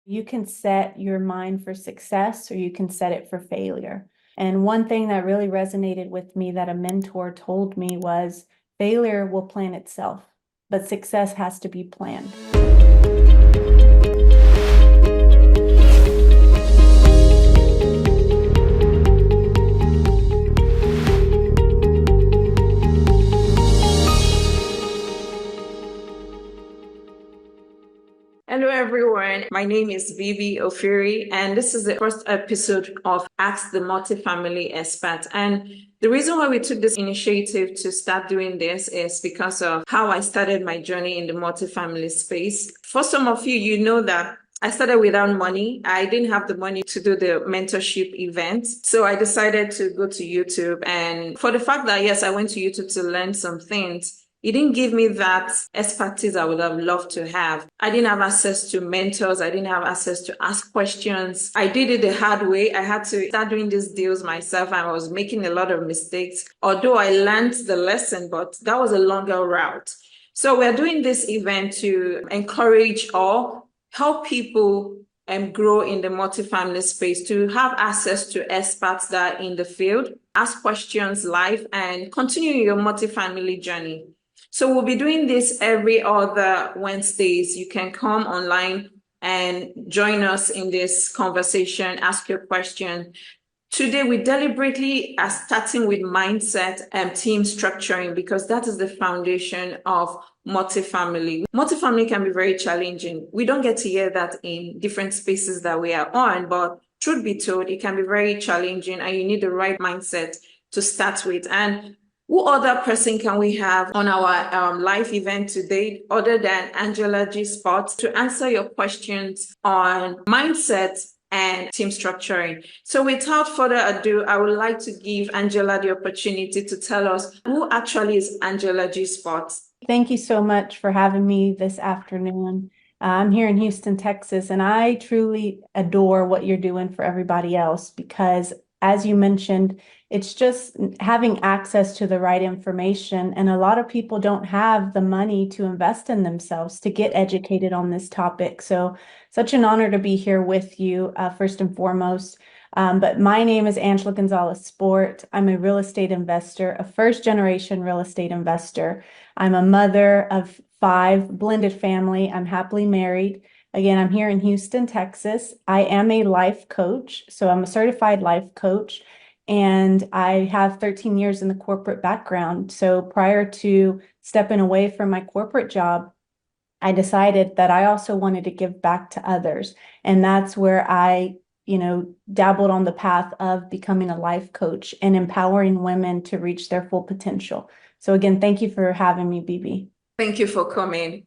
You can set your mind for success or you can set it for failure. And one thing that really resonated with me that a mentor told me was failure will plan itself, but success has to be planned. Hello, everyone. My name is Vivi Ofiri, and this is the first episode of Ask the Multifamily Expert. And the reason why we took this initiative to start doing this is because of how I started my journey in the multifamily space. For some of you, you know that I started without money. I didn't have the money to do the mentorship event. So I decided to go to YouTube. And for the fact that, yes, I went to YouTube to learn some things, it didn't give me that expertise I would have loved to have. I didn't have access to mentors. I didn't have access to ask questions. I did it the hard way. I had to start doing these deals myself. I was making a lot of mistakes, although I learned the lesson, but that was a longer route. So we're doing this event to encourage or help people grow in the multifamily space, to have access to experts that are in the field, ask questions live, and continue your multifamily journey. So we'll be doing this every other Wednesdays. You can come online and join us in this conversation, ask your question. Today, we deliberately are starting with mindset and team structuring because that is the foundation of multifamily. Multifamily can be very challenging. We don't get to hear that in different spaces that we are on, but truth be told, it can be very challenging and you need the right mindset to start with. And who other person can we have on our live event today other than Angela G. Spot to answer your questions on mindset and team structuring? So without further ado, I would like to give Angela the opportunity to tell us who actually is Angela G. Spot. Thank you so much for having me this afternoon. I'm here in Houston, Texas, and I truly adore what you're doing for everybody else because, as you mentioned, it's just having access to the right information. And a lot of people don't have the money to invest in themselves to get educated on this topic. So such an honor to be here with you, first and foremost. But my name is Angela Gonzalez Sport. I'm a real estate investor, a first generation real estate investor. I'm a mother of 5, blended family. I'm happily married. Again, I'm here in Houston, Texas. I am a life coach. So I'm a certified life coach. And I have 13 years in the corporate background. So prior to stepping away from my corporate job, I decided that I also wanted to give back to others. And that's where I, dabbled on the path of becoming a life coach and empowering women to reach their full potential. So again, thank you for having me, BB. Thank you for coming.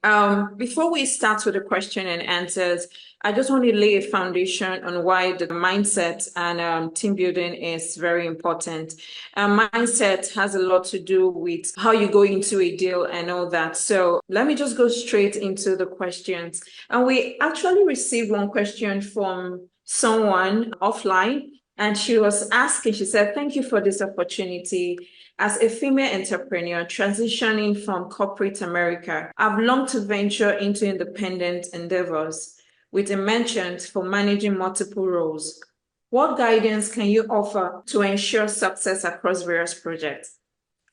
Before we start with the question and answers, I just want to lay a foundation on why the mindset and team building is very important. Mindset has a lot to do with how you go into a deal and all that. So let me just go straight into the questions. And we actually received one question from someone offline, and she was asking, she said, "Thank you for this opportunity. As a female entrepreneur transitioning from corporate America, I've longed to venture into independent endeavors with a mention for managing multiple roles. What guidance can you offer to ensure success across various projects?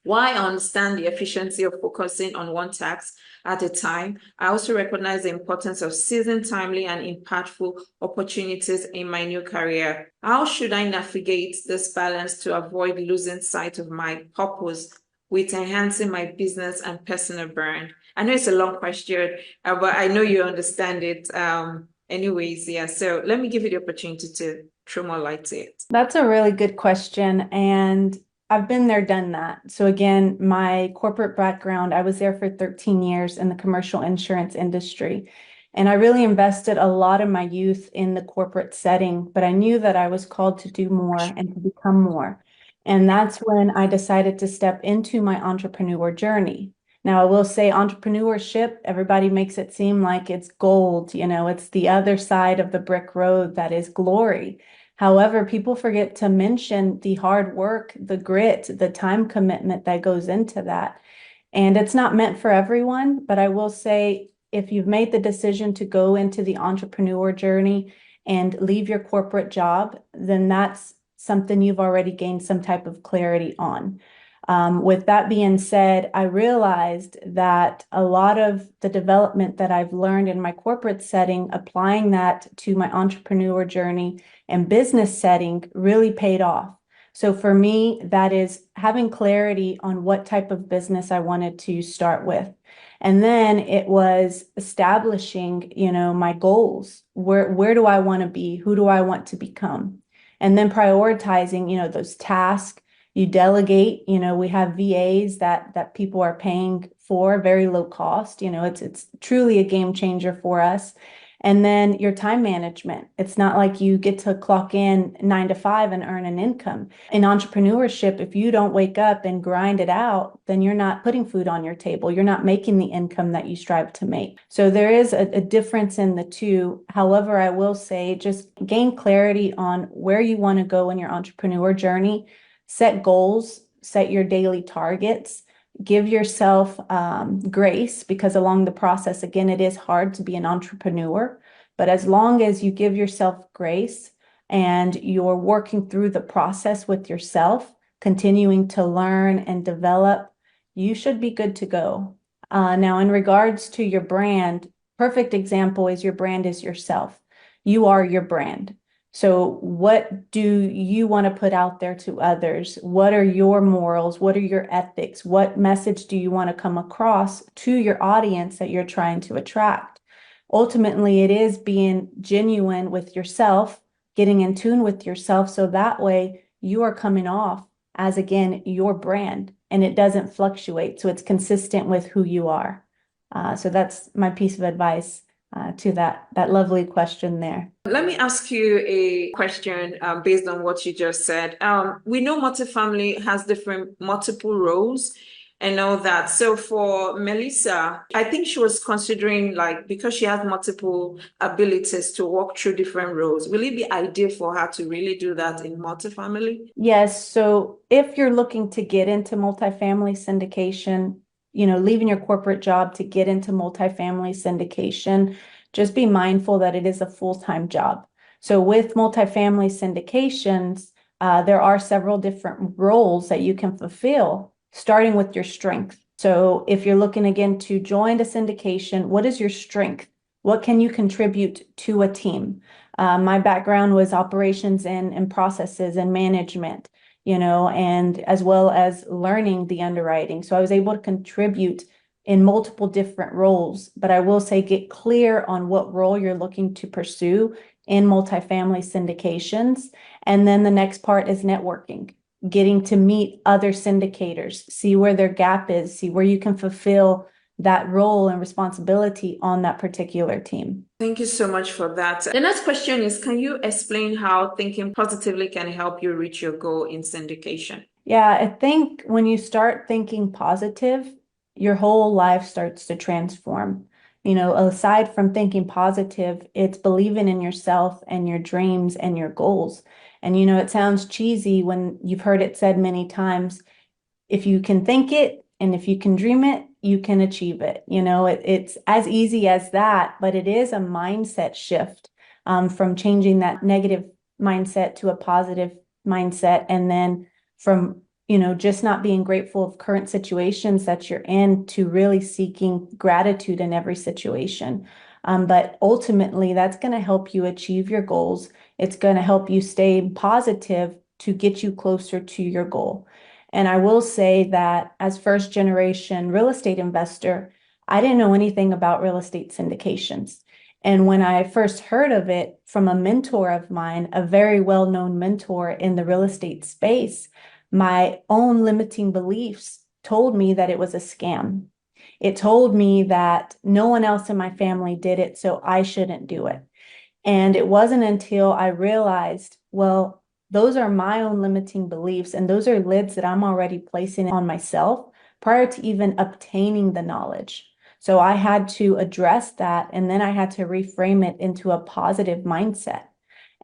While I understand the efficiency of focusing on one task at a time, I also recognize the importance of seizing timely and impactful opportunities in my new career. How should I navigate this balance to avoid losing sight of my purpose with enhancing my business and personal brand?" I know it's a long question, but I know you understand it. Anyways, yeah, so let me give you the opportunity to throw more light to it. That's a really good question. And I've been there, done that. So again, my corporate background, I was there for 13 years in the commercial insurance industry. And I really invested a lot of my youth in the corporate setting, but I knew that I was called to do more and to become more. And that's when I decided to step into my entrepreneur journey. Now, I will say entrepreneurship, everybody makes it seem like it's gold, it's the other side of the brick road that is glory. However, people forget to mention the hard work, the grit, the time commitment that goes into that. And it's not meant for everyone, but I will say if you've made the decision to go into the entrepreneur journey and leave your corporate job, then that's something you've already gained some type of clarity on. With that being said, I realized that a lot of the development that I've learned in my corporate setting, applying that to my entrepreneur journey and business setting really paid off. So for me, that is having clarity on what type of business I wanted to start with. And then it was establishing, my goals. Where do I want to be? Who do I want to become? And then prioritizing, those tasks. You delegate, we have VAs that people are paying for very low cost. It's truly a game changer for us. And then your time management. It's not like you get to clock in 9 to 5 and earn an income. In entrepreneurship, if you don't wake up and grind it out, then you're not putting food on your table. You're not making the income that you strive to make. So there is a difference in the two. However, I will say just gain clarity on where you want to go in your entrepreneur journey. Set goals, set your daily targets, give yourself grace because along the process, again, it is hard to be an entrepreneur. But as long as you give yourself grace and you're working through the process with yourself, continuing to learn and develop, you should be good to go. Now, in regards to your brand, perfect example is your brand is yourself. You are your brand. So what do you want to put out there to others? What are your morals? What are your ethics? What message do you want to come across to your audience that you're trying to attract? Ultimately, it is being genuine with yourself, getting in tune with yourself, so that way you are coming off as, again, your brand, and it doesn't fluctuate. So it's consistent with who you are. So that's my piece of advice to that lovely question there. Let me ask you a question based on what you just said. We know multifamily has different multiple roles. I know that. So for Melissa, I think she was considering like because she has multiple abilities to walk through different roles, will it be ideal for her to really do that in multifamily? Yes, so if you're looking to get into multifamily syndication, leaving your corporate job to get into multifamily syndication, just be mindful that it is a full-time job. So with multifamily syndications, there are several different roles that you can fulfill, starting with your strength. So if you're looking again to join a syndication, what is your strength? What can you contribute to a team? My background was operations and processes and management, and as well as learning the underwriting. So I was able to contribute in multiple different roles, but I will say get clear on what role you're looking to pursue in multifamily syndications. And then the next part is networking, getting to meet other syndicators, see where their gap is, see where you can fulfill that role and responsibility on that particular team. Thank you so much for that. The next question is, can you explain how thinking positively can help you reach your goal in syndication? Yeah, I think when you start thinking positive, your whole life starts to transform. Aside from thinking positive, it's believing in yourself and your dreams and your goals. And, it sounds cheesy when you've heard it said many times, if you can think it and if you can dream it, you can achieve it. It's as easy as that, but it is a mindset shift from changing that negative mindset to a positive mindset. And then from, just not being grateful of current situations that you're in to really seeking gratitude in every situation. But ultimately, that's going to help you achieve your goals. It's going to help you stay positive to get you closer to your goal. And I will say that as first generation real estate investor, I didn't know anything about real estate syndications. And when I first heard of it from a mentor of mine, a very well-known mentor in the real estate space, my own limiting beliefs told me that it was a scam. It told me that no one else in my family did it, so I shouldn't do it. And it wasn't until I realized, well, those are my own limiting beliefs, and those are lids that I'm already placing on myself prior to even obtaining the knowledge. So I had to address that, and then I had to reframe it into a positive mindset.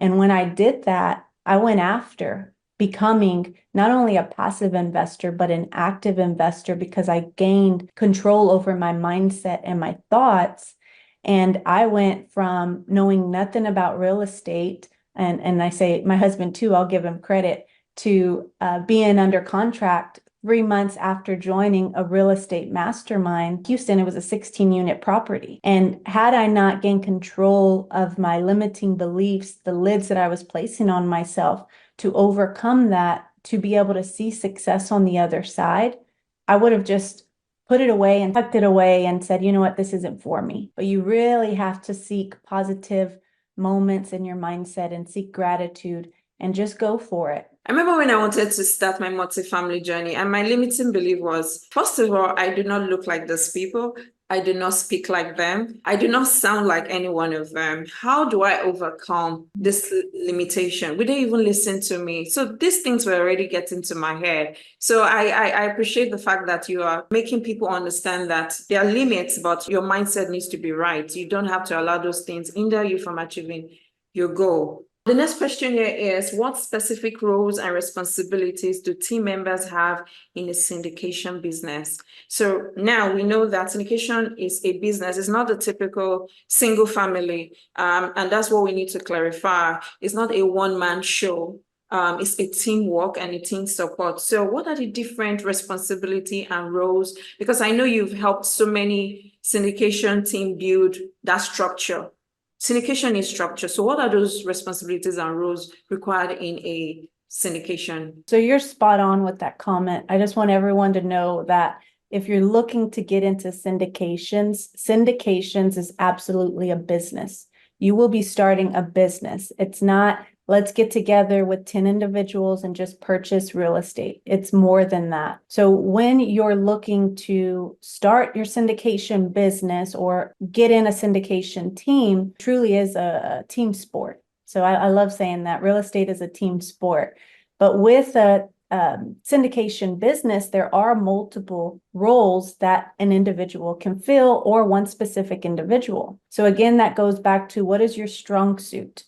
And when I did that, I went after becoming not only a passive investor, but an active investor because I gained control over my mindset and my thoughts. And I went from knowing nothing about real estate, and I say my husband too, I'll give him credit, to being under contract 3 months after joining a real estate mastermind. Houston, it was a 16-unit property. And had I not gained control of my limiting beliefs, the lids that I was placing on myself, to overcome that, to be able to see success on the other side, I would have just put it away and tucked it away and said, you know what, this isn't for me. But you really have to seek positive moments in your mindset and seek gratitude and just go for it. I remember when I wanted to start my multifamily journey, and my limiting belief was, first of all, I do not look like those people. I do not speak like them. I do not sound like any one of them. How do I overcome this limitation? Would they even listen to me? So these things were already getting to my head. So I appreciate the fact that you are making people understand that there are limits, but your mindset needs to be right. You don't have to allow those things hinder you from achieving your goal. The next question here is, what specific roles and responsibilities do team members have in a syndication business? So now we know that syndication is a business. It's not a typical single family. And that's what we need to clarify. It's not a one-man show. It's a teamwork and a team support. So what are the different responsibility and roles? Because I know you've helped so many syndication team build that structure. Syndication is structure. So what are those responsibilities and roles required in a syndication? So you're spot on with that comment. I just want everyone to know that if you're looking to get into syndications is absolutely a business. You will be starting a business. It's not, let's get together with 10 individuals and just purchase real estate. It's more than that. So when you're looking to start your syndication business or get in a syndication team, truly is a team sport. So I love saying that real estate is a team sport. But with a syndication business, there are multiple roles that an individual can fill, or one specific individual. So again, that goes back to, what is your strong suit?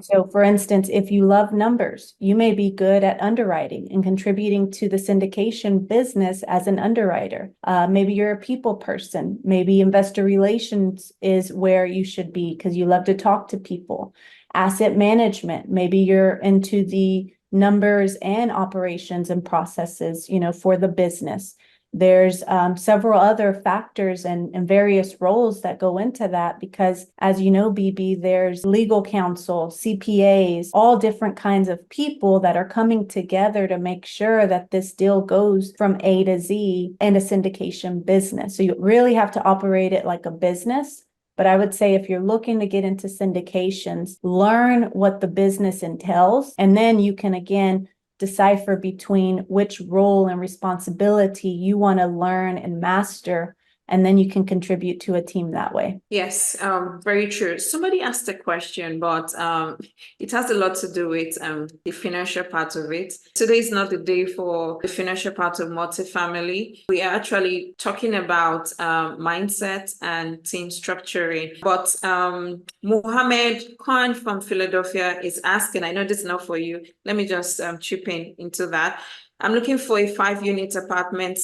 So for instance, if you love numbers, you may be good at underwriting and contributing to the syndication business as an underwriter. Maybe you're a people person. Maybe investor relations is where you should be because you love to talk to people. Asset management, maybe you're into the numbers and operations and processes, for the business. There's several other factors and various roles that go into that because, as you know, BB, there's legal counsel, CPAs, all different kinds of people that are coming together to make sure that this deal goes from A to Z in a syndication business. So you really have to operate it like a business. But I would say if you're looking to get into syndications, learn what the business entails, and then you can, again, decipher between which role and responsibility you want to learn and master, and then you can contribute to a team that way. Yes, very true. Somebody asked a question, but it has a lot to do with the financial part of it. Today is not the day for the financial part of multifamily. We are actually talking about mindset and team structuring. But Mohammed Khan from Philadelphia is asking, I know this is not for you. Let me just chip in into that. I'm looking for a 5-unit apartment.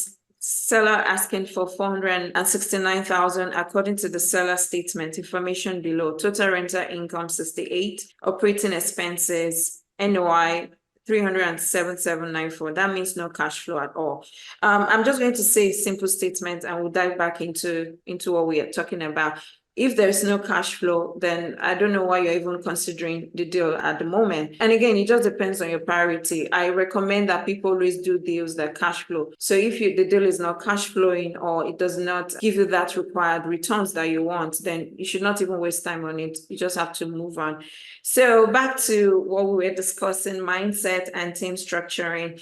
Seller asking for $469,000 according to the seller statement. Information below. Total rental income 68. Operating expenses NOI 307,794. That means no cash flow at all. I'm just going to say a simple statement and we'll dive back into what we are talking about. If there's no cash flow, then I don't know why you're even considering the deal at the moment. And again, it just depends on your priority. I recommend that people always do deals that cash flow. So if the deal is not cash flowing or it does not give you that required returns that you want, then you should not even waste time on it. You just have to move on. So back to what we were discussing, mindset and team structuring.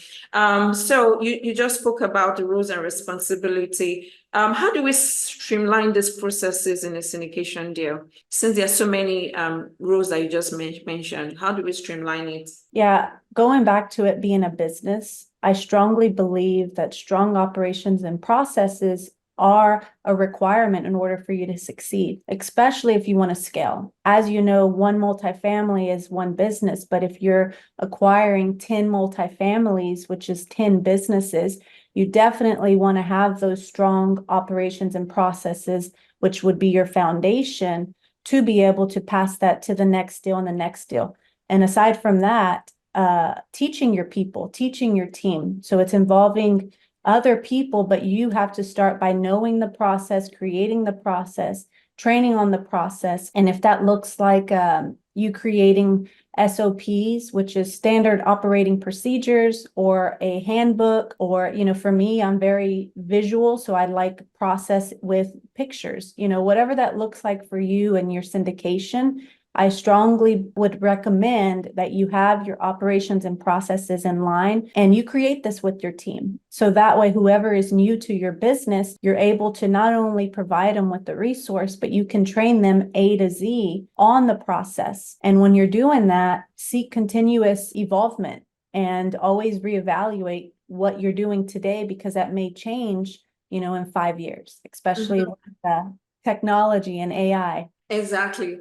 So you just spoke about the roles and responsibility. How do we streamline these processes in a syndication deal? Since there are so many roles that you just mentioned, how do we streamline it? Yeah, going back to it being a business, I strongly believe that strong operations and processes are a requirement in order for you to succeed, especially if you want to scale. As you know, one multifamily is one business, but if you're acquiring 10 multifamilies, which is 10 businesses, you definitely want to have those strong operations and processes, which would be your foundation to be able to pass that to the next deal and the next deal. And aside from that, teaching your people, teaching your team. So it's involving other people, but you have to start by knowing the process, creating the process, training on the process. And if that looks like you creating SOPs, which is standard operating procedures, or a handbook, or, for me, I'm very visual, so I like process with pictures, whatever that looks like for you and your syndication. I strongly would recommend that you have your operations and processes in line, and you create this with your team. So that way, whoever is new to your business, you're able to not only provide them with the resource, but you can train them A to Z on the process. And when you're doing that, seek continuous evolvement and always reevaluate what you're doing today, because that may change, in 5 years, especially with technology and AI. Exactly.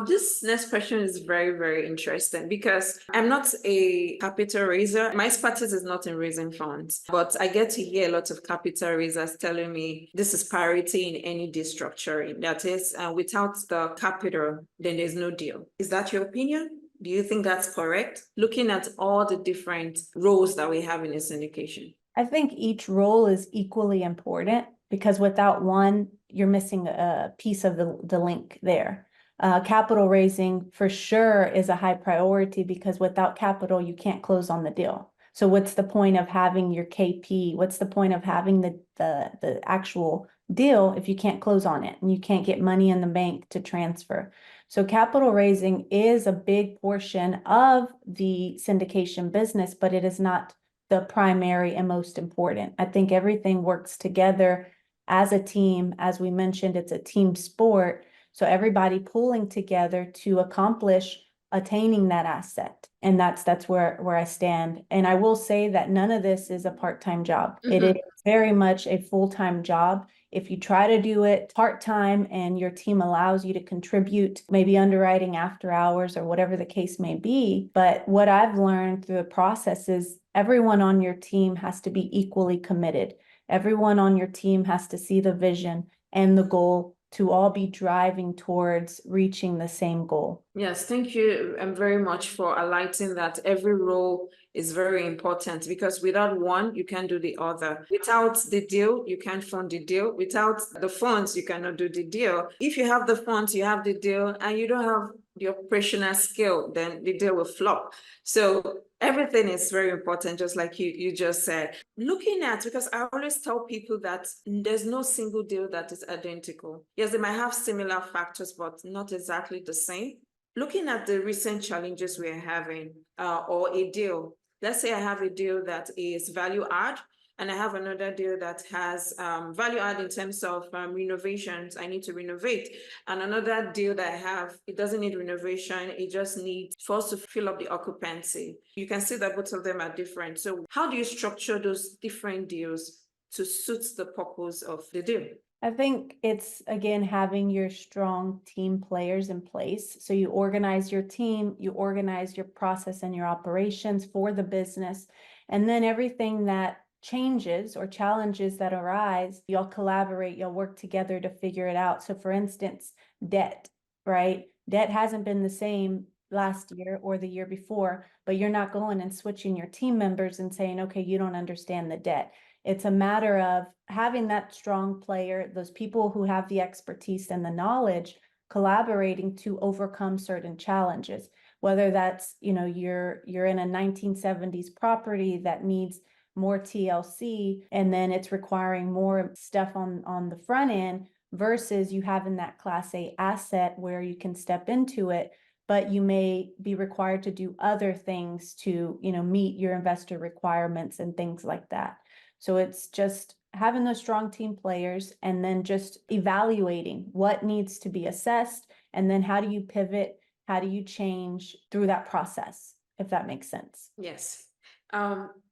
This next question is very, very interesting because I'm not a capital raiser. My expertise is not in raising funds, but I get to hear a lot of capital raisers telling me this is priority in any deal structuring. That is, without the capital, then there's no deal. Is that your opinion? Do you think that's correct? Looking at all the different roles that we have in a syndication. I think each role is equally important, because without one, you're missing a piece of the link there. Capital raising for sure is a high priority, because without capital, you can't close on the deal. So what's the point of having your KP? What's the point of having the actual deal if you can't close on it and you can't get money in the bank to transfer? So capital raising is a big portion of the syndication business, but it is not the primary and most important. I think everything works together as a team. As we mentioned, it's a team sport. So everybody pulling together to accomplish attaining that asset. And that's where I stand. And I will say that none of this is a part-time job. It is very much a full-time job. If you try to do it part-time and your team allows you to contribute, maybe underwriting after hours or whatever the case may be. But what I've learned through the process is everyone on your team has to be equally committed. Everyone on your team has to see the vision and the goal to all be driving towards reaching the same goal. Yes, thank you very much for highlighting that every role is very important, because without one, you can't do the other. Without the deal, you can't fund the deal. Without the funds, you cannot do the deal. If you have the funds, you have the deal, and you don't have the operational skill, then the deal will flop. So everything is very important, just like you just said. Looking at, because I always tell people that there's no single deal that is identical. Yes, they might have similar factors, but not exactly the same. Looking at the recent challenges we're having, or a deal, let's say I have a deal that is value add, and I have another deal that has value add in terms of renovations. I need to renovate. And another deal that I have, it doesn't need renovation. It just needs for us to fill up the occupancy. You can see that both of them are different. So how do you structure those different deals to suit the purpose of the deal? I think it's, again, having your strong team players in place. So you organize your team, you organize your process and your operations for the business. And then everything that changes or challenges that arise, you'll collaborate, you'll work together to figure it out. So for instance, debt, right? Debt hasn't been the same last year or the year before, but you're not going and switching your team members and saying, okay, you don't understand the debt. It's a matter of having that strong player, those people who have the expertise and the knowledge, collaborating to overcome certain challenges. Whether that's, you're in a 1970s property that needs more TLC, and then it's requiring more stuff on the front end, versus you having that Class A asset where you can step into it, but you may be required to do other things to, meet your investor requirements and things like that. So it's just having those strong team players, and then just evaluating what needs to be assessed, and then how do you pivot, how do you change through that process, if that makes sense. Yes.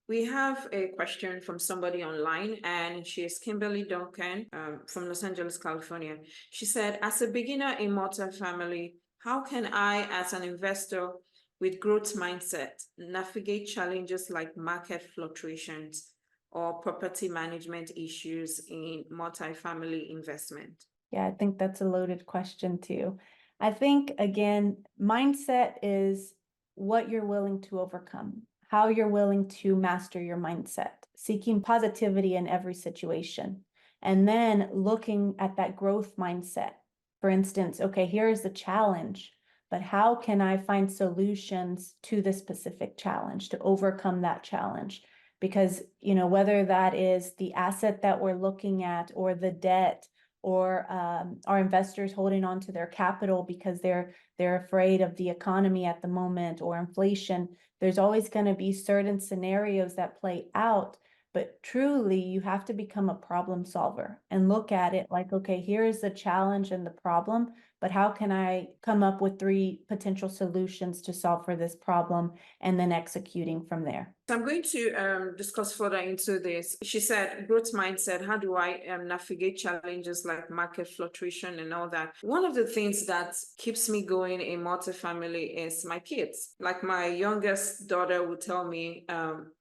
We have a question from somebody online, and she is Kimberly Duncan from Los Angeles, California. She said, as a beginner in multifamily, how can I, as an investor with growth mindset, navigate challenges like market fluctuations or property management issues in multifamily investment? Yeah, I think that's a loaded question too. I think, again, mindset is what you're willing to overcome, how you're willing to master your mindset, seeking positivity in every situation, and then looking at that growth mindset. For instance, okay, here is the challenge, but how can I find solutions to this specific challenge to overcome that challenge? Because, whether that is the asset that we're looking at or the debt or our investors holding on to their capital because they're afraid of the economy at the moment or inflation. There's always going to be certain scenarios that play out, but truly you have to become a problem solver and look at it like, okay, here is the challenge and the problem, but how can I come up with 3 potential solutions to solve for this problem, and then executing from there. I'm going to discuss further into this. She said, growth mindset, how do I navigate challenges like market fluctuation and all that? One of the things that keeps me going in multifamily is my kids. Like my youngest daughter would tell me,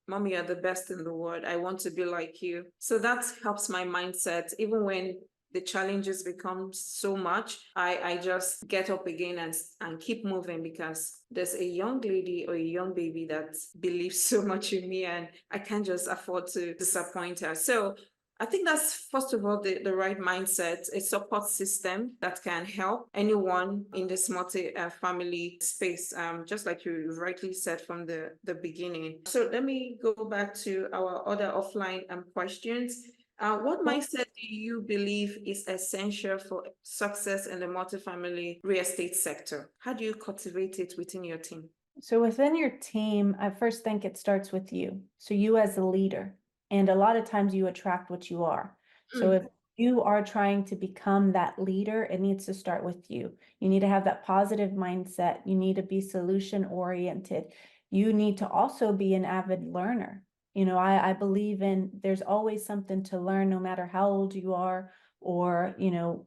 Mommy, you're the best in the world. I want to be like you. So that helps my mindset, even when the challenges become so much, I just get up again and keep moving, because there's a young lady or a young baby that believes so much in me, and I can't just afford to disappoint her. So I think that's, first of all, the right mindset, a support system that can help anyone in this multi-family space, just like you rightly said from the beginning. So let me go back to our other offline questions. What mindset do you believe is essential for success in the multifamily real estate sector? How do you cultivate it within your team? So within your team, I first think it starts with you. So you as a leader, and a lot of times you attract what you are. So if you are trying to become that leader, it needs to start with you. You need to have that positive mindset. You need to be solution oriented. You need to also be an avid learner. I believe in there's always something to learn, no matter how old you are or,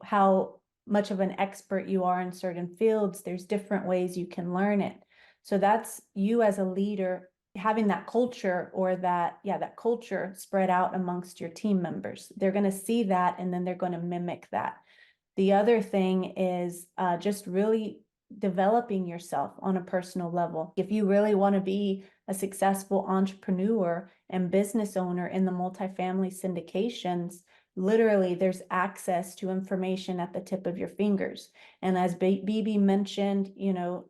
how much of an expert you are in certain fields. There's different ways you can learn it. So that's you as a leader having that culture, or that culture spread out amongst your team members. They're going to see that, and then they're going to mimic that. The other thing is just really developing yourself on a personal level. If you really want to be a successful entrepreneur and business owner in the multifamily syndications, literally there's access to information at the tip of your fingers. And as BB mentioned,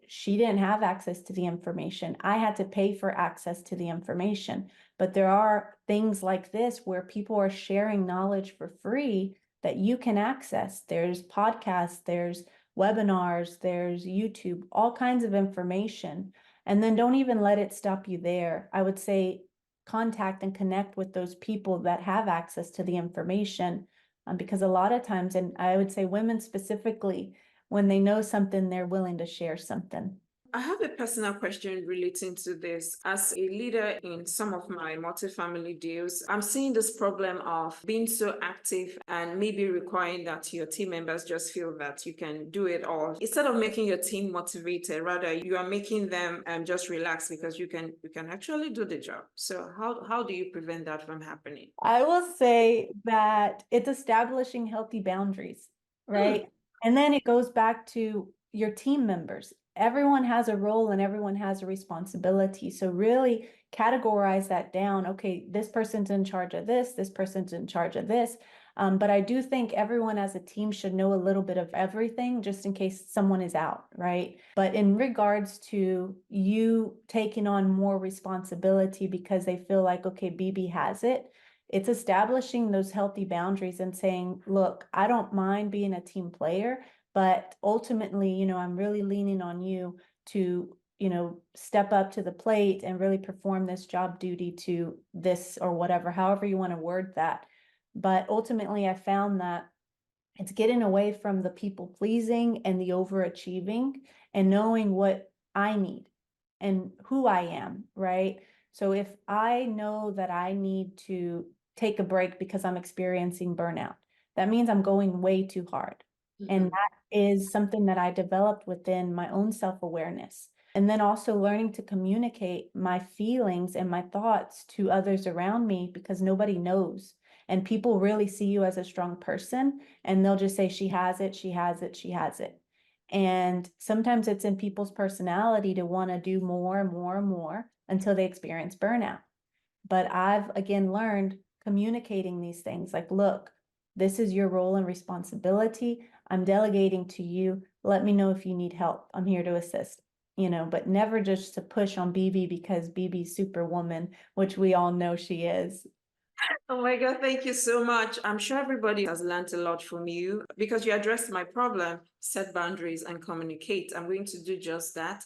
she didn't have access to the information. I had to pay for access to the information. But there are things like this where people are sharing knowledge for free that you can access. There's podcasts, there's webinars, there's YouTube, all kinds of information. And then don't even let it stop you there. I would say contact and connect with those people that have access to the information, because a lot of times, and I would say women specifically, when they know something, they're willing to share something. I have a personal question relating to this. As a leader in some of my multifamily deals, I'm seeing this problem of being so active and maybe requiring that your team members just feel that you can do it all. Instead of making your team motivated, rather you are making them just relax, because you can actually do the job. So how do you prevent that from happening? I will say that it's establishing healthy boundaries, right? And then it goes back to your team members. Everyone has a role and everyone has a responsibility. So really categorize that down. Okay, this person's in charge of this person's in charge of this. But I do think everyone as a team should know a little bit of everything, just in case someone is out, right? But in regards to you taking on more responsibility because they feel like, okay, BB has it, it's establishing those healthy boundaries and saying, look, I don't mind being a team player, but ultimately, I'm really leaning on you to, step up to the plate and really perform this job duty to this or whatever, however you want to word that. But ultimately, I found that it's getting away from the people pleasing and the overachieving and knowing what I need and who I am, right? So if I know that I need to take a break because I'm experiencing burnout, that means I'm going way too hard. And Mhm. that is something that I developed within my own self-awareness. And then also learning to communicate my feelings and my thoughts to others around me because nobody knows. And people really see you as a strong person and they'll just say, she has it, she has it, she has it. And sometimes it's in people's personality to want to do more and more and more until they experience burnout. But I've again learned communicating these things like, look, this is your role and responsibility. I'm delegating to you. Let me know if you need help. I'm here to assist, but never just to push on BB because BB's superwoman, which we all know she is. Oh my God, thank you so much. I'm sure everybody has learned a lot from you because you addressed my problem, set boundaries and communicate. I'm going to do just that.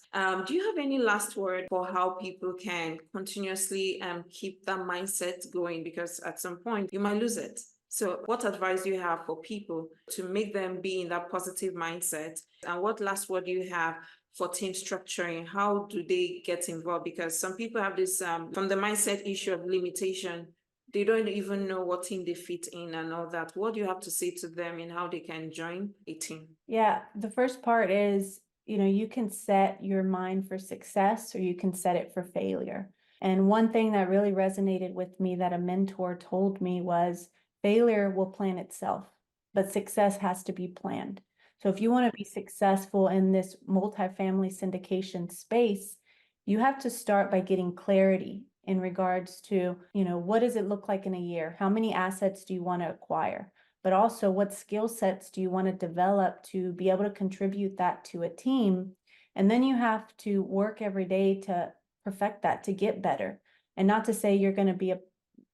Do you have any last word for how people can continuously keep that mindset going? Because at some point you might lose it. So what advice do you have for people to make them be in that positive mindset? And what last word do you have for team structuring? How do they get involved? Because some people have this from the mindset issue of limitation, they don't even know what team they fit in and all that. What do you have to say to them in how they can join a team? Yeah, the first part is, you can set your mind for success or you can set it for failure. And one thing that really resonated with me that a mentor told me was failure will plan itself, but success has to be planned. So if you want to be successful in this multifamily syndication space, you have to start by getting clarity in regards to, what does it look like in a year? How many assets do you want to acquire? But also what skill sets do you want to develop to be able to contribute that to a team? And then you have to work every day to perfect that, to get better. And not to say you're going to be a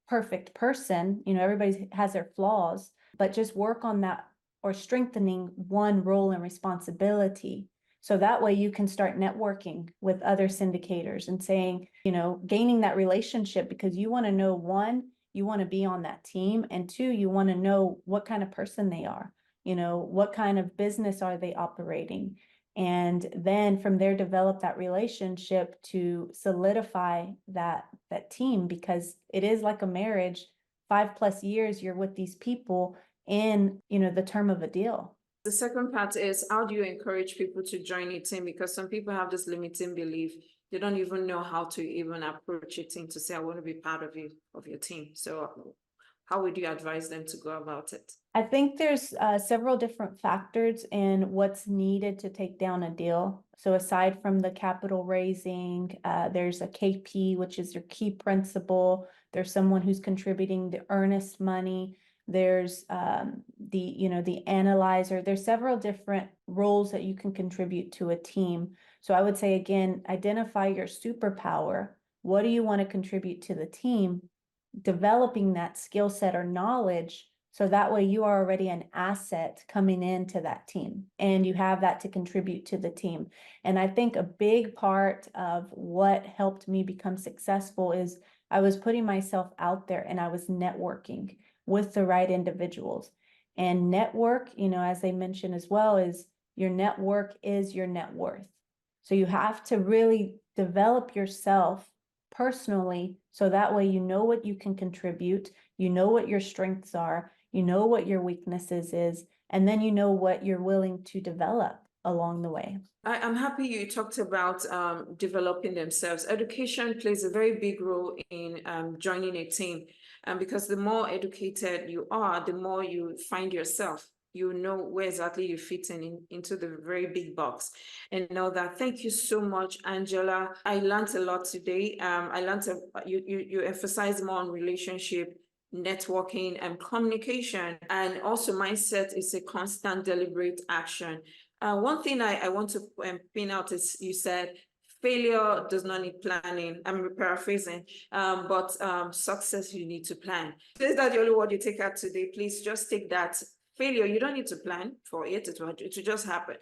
perfect person, everybody has their flaws, but just work on that or strengthening one role and responsibility. So that way you can start networking with other syndicators and saying, gaining that relationship because you want to know one, you want to be on that team, and two, you want to know what kind of person they are, what kind of business are they operating. And then from there, develop that relationship to solidify that team because it is like a marriage. 5+ years you're with these people in, the term of a deal. The second part is how do you encourage people to join a team? Because some people have this limiting belief. They don't even know how to even approach a team to say, I want to be part of your team. So how would you advise them to go about it? I think there's several different factors in what's needed to take down a deal. So aside from the capital raising, there's a KP, which is your key principal. There's someone who's contributing the earnest money. There's the analyzer. There's several different roles that you can contribute to a team. So I would say, again, identify your superpower. What do you want to contribute to the team? Developing that skill set or knowledge so that way you are already an asset coming into that team and you have that to contribute to the team. And I think a big part of what helped me become successful is I was putting myself out there and I was networking with the right individuals. And network, as they mentioned as well, is your network is your net worth. So you have to really develop yourself personally so that way you know what you can contribute, you know what your strengths are, you know what your weaknesses is, and then you know what you're willing to develop along the way. I'm happy you talked about developing themselves. Education plays a very big role in joining a team, because the more educated you are, the more you find yourself. You know where exactly you fit into the very big box and all that. Thank you so much, Angela. I learned a lot today. I learned you emphasize more on relationship, networking, and communication, and also mindset is a constant, deliberate action. One thing I want to pin out is you said failure does not need planning. I'm paraphrasing, but success you need to plan. Is that the only word you take out today? Please just take that. Failure, you don't need to plan for it. It will just happen.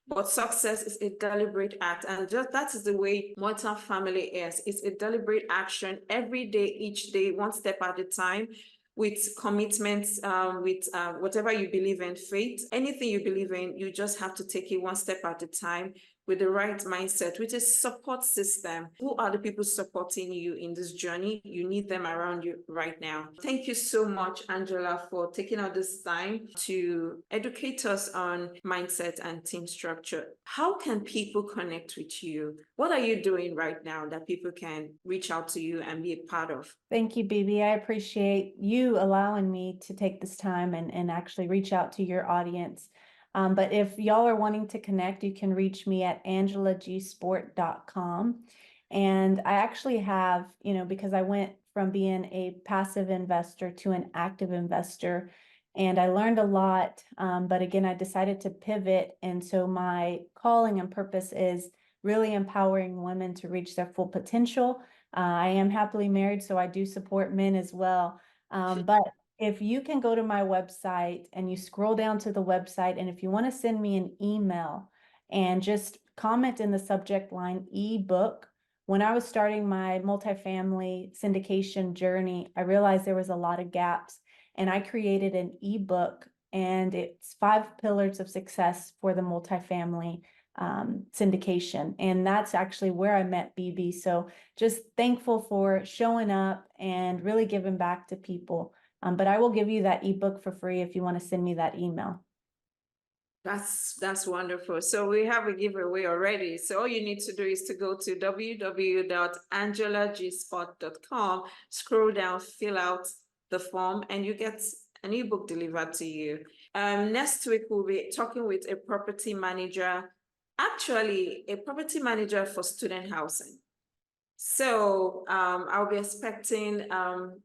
But success is a deliberate act, and just that is the way multifamily is. It's a deliberate action every day, each day, one step at a time, with commitments, with whatever you believe in, faith, anything you believe in, you just have to take it one step at a time with the right mindset, with a support system. Who are the people supporting you in this journey? You need them around you right now. Thank you so much, Angela, for taking out this time to educate us on mindset and team structure. How can people connect with you? What are you doing right now that people can reach out to you and be a part of? Thank you, Bibi. I appreciate you allowing me to take this time and actually reach out to your audience. But if y'all are wanting to connect, you can reach me at angelagsport.com. And I actually have, because I went from being a passive investor to an active investor, and I learned a lot. But again, I decided to pivot. And so my calling and purpose is really empowering women to reach their full potential. I am happily married, so I do support men as well. But if you can go to my website and you scroll down to the website, and if you want to send me an email and just comment in the subject line ebook. When I was starting my multifamily syndication journey, I realized there was a lot of gaps, and I created an ebook, and it's 5 pillars of success for the multifamily syndication. And that's actually where I met Bibi. So just thankful for showing up and really giving back to people. But I will give you that ebook for free if you want to send me that email. That's wonderful. So we have a giveaway already. So all you need to do is to go to www.angelagspot.com, scroll down, fill out the form, and you get an ebook delivered to you. Next week, we'll be talking with a property manager, actually a property manager for student housing. So I'll be expecting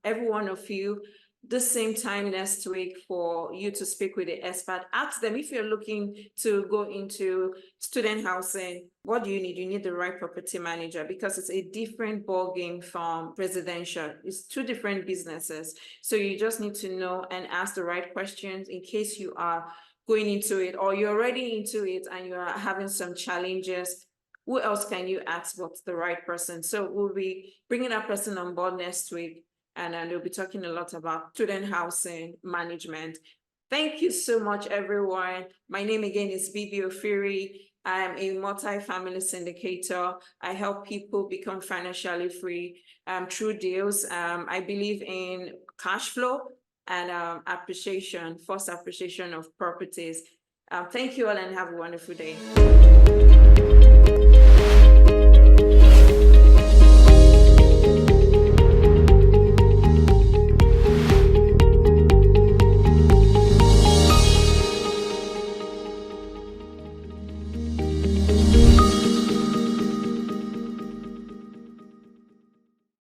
every one of you the same time next week for you to speak with the expert. Ask them if you're looking to go into student housing, what do you need? You need the right property manager, because it's a different ballgame from residential. It's 2 different businesses. So you just need to know and ask the right questions in case you are going into it, or you're already into it and you are having some challenges. Who else can you ask what's the right person? So we'll be bringing that person on board next week, and they'll be talking a lot about student housing management. Thank you so much, everyone. My name again is Bibi Ofiri. I'm a multifamily syndicator. I help people become financially free through deals. I believe in cash flow and appreciation, first appreciation of properties. Thank you all and have a wonderful day.